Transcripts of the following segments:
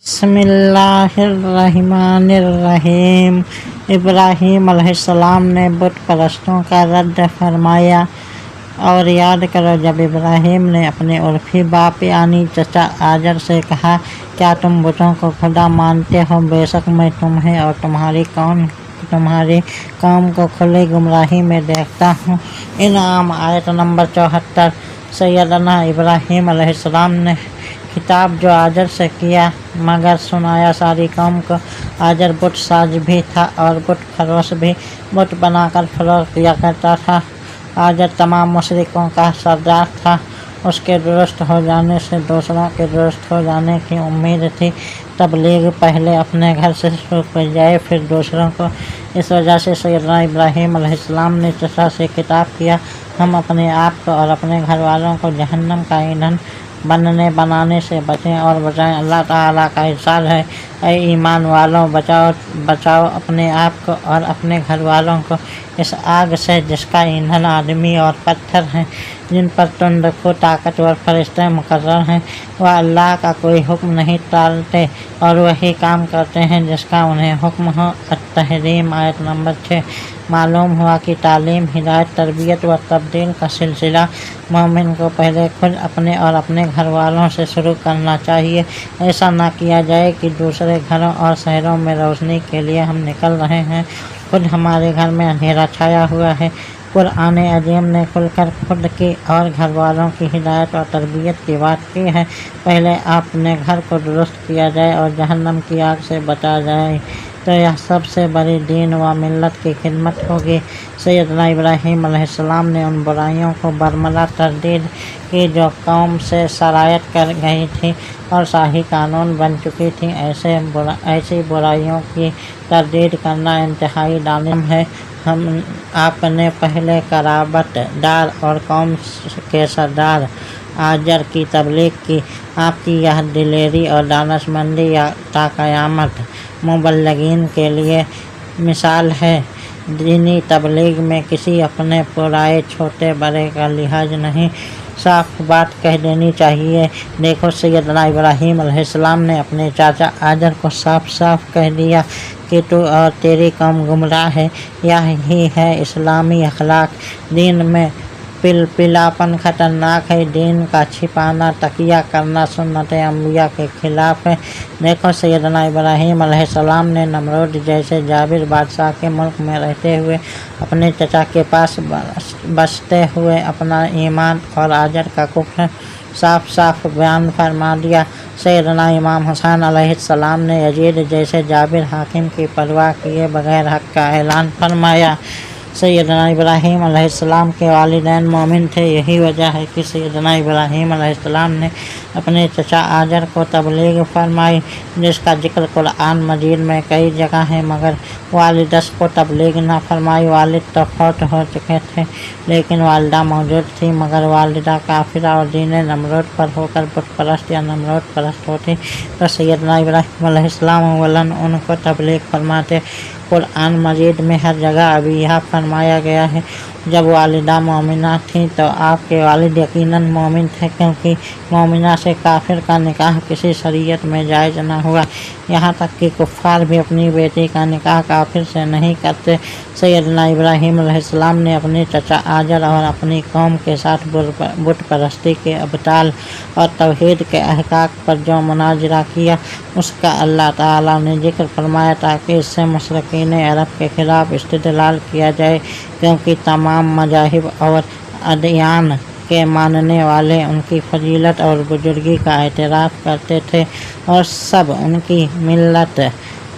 بسم اللہ الرحمن الرحیم۔ ابراہیم علیہ السلام نے بت پرستوں کا رد فرمایا۔ اور یاد کرو جب ابراہیم نے اپنے عرفی باپ یعنی چچا آزر سے کہا، کیا تم بتوں کو خدا مانتے ہو؟ بے شک میں تمہیں اور تمہاری قوم کو کھلی گمراہی میں دیکھتا ہوں۔ انعام آیت نمبر 74۔ سیدنا ابراہیم علیہ السلام نے خطاب جو آزر سے کیا مگر سنایا ساری قوم کو۔ آزر بت ساز بھی تھا اور بت پرست بھی، بت بنا کر فروغ کیا کرتا تھا۔ آزر تمام مشرکوں کا سردار تھا۔ اس کے درست ہو جانے سے دوسروں کے درست ہو جانے کی امید تھی۔ تبلیغ پہلے اپنے گھر سے شروع کی جائے پھر دوسروں کو۔ اس وجہ سے سیدنا ابراہیم علیہ السلام نے چچا سے خطاب کیا، ہم اپنے آپ کو اور اپنے گھر والوں کو جہنم کا ایندھن بنانے سے بچیں اور بچائیں۔ اللہ تعالیٰ کا ارشاد ہے، اے ایمان والو، بچاؤ اپنے آپ کو اور اپنے گھر والوں کو اس آگ سے جس کا ایندھن آدمی اور پتھر ہیں، جن پر تند خو طاقتور فرشتے مقرر ہیں۔ وہ اللہ کا کوئی حکم نہیں ٹالتے اور وہی کام کرتے ہیں جس کا انہیں حکم ہو۔ التحریم آیت نمبر 6۔ معلوم ہوا کہ تعلیم، ہدایت، تربیت و تبدیل کا سلسلہ مومن کو پہلے خود اپنے اور اپنے گھر والوں سے شروع کرنا چاہیے۔ ایسا نہ کیا جائے کہ دوسرے گھروں اور شہروں میں روشنی کے لیے ہم نکل رہے ہیں، خود ہمارے گھر میں اندھیرا چھایا ہوا ہے۔ قرآن عظیم نے کھل کر خود کی اور گھر والوں کی ہدایت اور تربیت کی بات کی ہے۔ پہلے اپنے گھر کو درست کیا جائے اور جہنم کی آگ سے بچا جائے تو یہ سب سے بڑی دین و ملت کی خدمت ہوگی۔ سیدنا ابراہیم علیہ السلام نے ان برائیوں کو برملا تردید کی جو قوم سے سرایت کر گئی تھی اور شاہی قانون بن چکی تھی۔ ایسی برائیوں کی تردید کرنا انتہائی دانشورانہ ہے۔ آپ نے پہلے قرابت دار اور قوم کے سردار آزر کی تبلیغ کی۔ آپ کی یہ دلیری اور دانشمندی تا قیامت مبلغین کے لیے مثال ہے۔ دینی تبلیغ میں کسی اپنے پرائے چھوٹے بڑے کا لحاظ نہیں، صاف بات کہہ دینی چاہیے۔ دیکھو سیدنا ابراہیم علیہ السلام نے اپنے چاچا آزر کو صاف صاف کہہ دیا کہ تو اور تیری قوم گمراہ ہے۔ یہی ہے اسلامی اخلاق۔ دین میں پلاپن خطرناک ہے۔ دین کا چھپانا، تقیہ کرنا سنت انبیاء کے خلاف ہے۔ دیکھو سیدنا ابراہیم علیہ السلام نے نمرود جیسے جابر بادشاہ کے ملک میں رہتے ہوئے اپنے چچا کے پاس بستے ہوئے اپنا ایمان اور آزر کا کفر صاف صاف بیان فرما دیا۔ سیدنا امام حسین علیہ السلام نے یزید جیسے جابر حاکم کی پرواہ کیے بغیر حق کا اعلان فرمایا۔ سیدنا ابراہیم علیہ السلام کے والدین مومن تھے۔ یہی وجہ ہے کہ سیدنا ابراہیم علیہ السلام نے اپنے چچا آزر کو تبلیغ فرمائی، جس کا ذکر قرآن مجید میں کئی جگہ ہے، مگر والدش کو تبلیغ نہ فرمائی۔ والد تو فوت ہو چکے تھے لیکن والدہ موجود تھی، مگر والدہ کافرہ اور دین نمرود پر ہو کر بت پرست یا نمرود پرست ہوتی تو سیدنا ابراہیم علیہ السلام اولاً ان کو تبلیغ فرماتے۔ قرآن مجید میں ہر جگہ ابھی یہ فرمایا گیا ہے، جب والدہ مومنہ تھیں تو آپ کے والد یقیناً مومن تھے، کیونکہ مومنہ سے کافر کا نکاح کسی شریعت میں جائز نہ ہوا۔ یہاں تک کہ کفار بھی اپنی بیٹی کا نکاح کافر سے نہیں کرتے۔ سیدنا ابراہیم علیہ السلام نے اپنے چچا آزر اور اپنی قوم کے ساتھ بت پرستی کے ابطال اور توحید کے احقاق پر جو مناظرہ کیا، اس کا اللہ تعالیٰ نے ذکر فرمایا تاکہ اس سے مشرکین عرب کے خلاف استدلال کیا جائے، کیونکہ تمام مذاہب اور ادیان کے ماننے والے ان کی فضیلت اور بزرگی کا اعتراف کرتے تھے اور سب ان کی ملت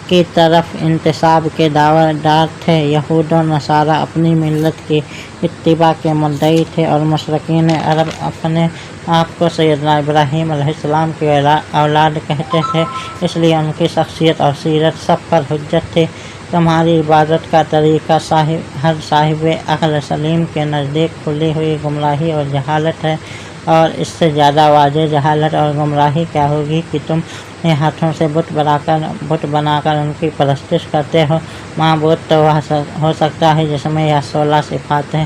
کی طرف انتساب کے دعویدار تھے۔ یہود و نصارہ اپنی ملت کی اتباع کے مدعی تھے اور مشرکین عرب اپنے آپ کو سیدنا ابراہیم علیہ السلام کی اولاد کہتے تھے، اس لیے ان کی شخصیت اور سیرت سب پر حجت تھی۔ تمہاری عبادت کا طریقہ ہر صاحب عقل سلیم کے نزدیک کھلی ہوئی گمراہی اور جہالت ہے، اور اس سے زیادہ واضح جہالت اور گمراہی کیا ہوگی کہ تم اپنے ہاتھوں سے بت بنا کر ان کی پرستش کرتے ہو۔ معبود تو ہو سکتا ہے جس میں یہ 16 صفات ہیں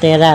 13